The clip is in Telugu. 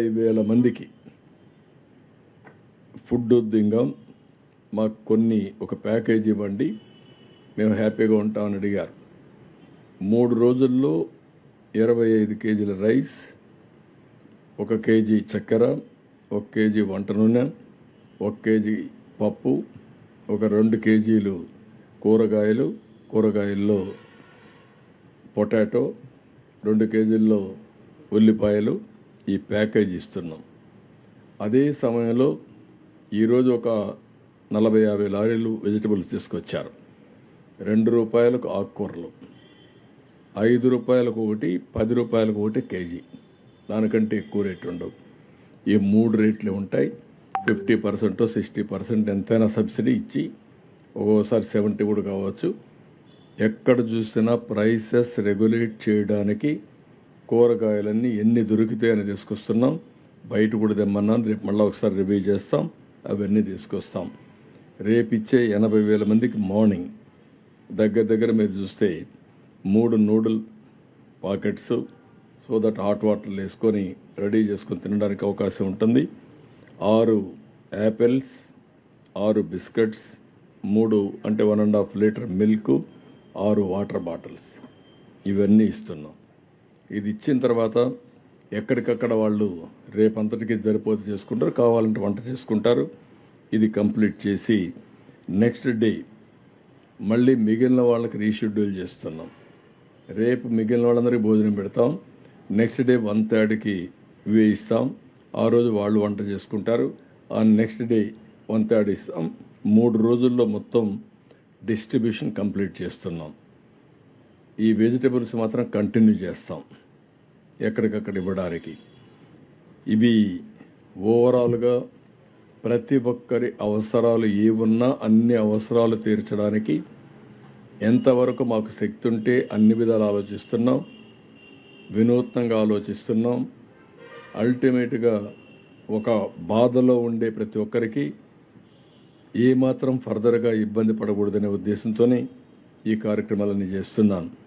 5,000 మందికి ఫుడ్ దింగాం. మాకు ఒక ప్యాకేజీ ఇవ్వండి, మేము హ్యాపీగా ఉంటామని అడిగారు. 3 రోజుల్లో 25 కేజీల రైస్, 1 కేజీ చక్కెర, 1 కేజీ వంట నూనె, 1 కేజీ పప్పు, 2 కేజీలు కూరగాయల్లో పొటాటో, 2 కేజీల్లో ఉల్లిపాయలు ఈ ప్యాకేజ్ ఇస్తున్నాం. అదే సమయంలో ఈరోజు ఒక 40-50 లారీలు వెజిటబుల్స్ తీసుకొచ్చారు. 2 రూపాయలకు ఆకుకూరలు, 5 రూపాయలకు ఒకటి, 10 రూపాయలకు ఒకటి కేజీ. దానికంటే ఎక్కువ రేటు ఉండవు. ఈ 3 రేట్లు ఉంటాయి. 50%, 60% ఎంతైనా సబ్సిడీ ఇచ్చి, ఒక్కోసారి 70 కూడా కావచ్చు. ఎక్కడ చూసినా ప్రైసెస్ రెగ్యులేట్ చేయడానికి కూరగాయలన్నీ ఎన్ని దొరికితాయని తీసుకొస్తున్నాం. బయట కూడా తెమ్మన్నాను, రేపు మళ్ళీ ఒకసారి రివ్యూ చేస్తాం, అవన్నీ తీసుకొస్తాం. రేపు ఇచ్చే 80,000 మందికి మార్నింగ్ దగ్గర మీరు చూస్తే 3 noodle packets, so that hot వాటర్లు వేసుకొని రెడీ చేసుకొని తినడానికి అవకాశం ఉంటుంది. 6 యాపిల్స్, 6 బిస్కెట్స్, 3 అంటే 1.5 లీటర్ మిల్క్, 6 వాటర్ బాటిల్స్, ఇవన్నీ ఇస్తున్నాం. ఇది ఇచ్చిన తర్వాత ఎక్కడికక్కడ వాళ్ళు రేపంతటికి సరిపోతే చేసుకుంటారు, కావాలంటే వంట చేసుకుంటారు. ఇది కంప్లీట్ చేసి నెక్స్ట్ డే మళ్ళీ మిగిలిన వాళ్ళకి రీషెడ్యూల్ చేస్తున్నాం. రేపు మిగిలిన వాళ్ళందరికీ భోజనం పెడతాం. నెక్స్ట్ డే 1/3కి ఇవే ఇస్తాం. ఆ రోజు వాళ్ళు వంట చేసుకుంటారు. ఆ నెక్స్ట్ డే 1/3 ఇస్తాం. 3 రోజుల్లో మొత్తం డిస్ట్రిబ్యూషన్ కంప్లీట్ చేస్తున్నాం. ఈ వెజిటబుల్స్ మాత్రం కంటిన్యూ చేస్తాం ఎక్కడికక్కడ ఇవ్వడానికి. ఇవి ఓవరాల్గా ప్రతి ఒక్కరి అవసరాలు ఏమున్నా అన్ని అవసరాలు తీర్చడానికి ఎంతవరకు మాకు శక్తి ఉంటే అన్ని విధాలు ఆలోచిస్తున్నాం, వినూత్నంగా ఆలోచిస్తున్నాం. అల్టిమేట్గా ఒక బాధలో ఉండే ప్రతి ఒక్కరికి ఏమాత్రం ఫర్దర్గా ఇబ్బంది పడకూడదనే ఉద్దేశంతోనే ఈ కార్యక్రమాలన్నీ చేస్తున్నాను.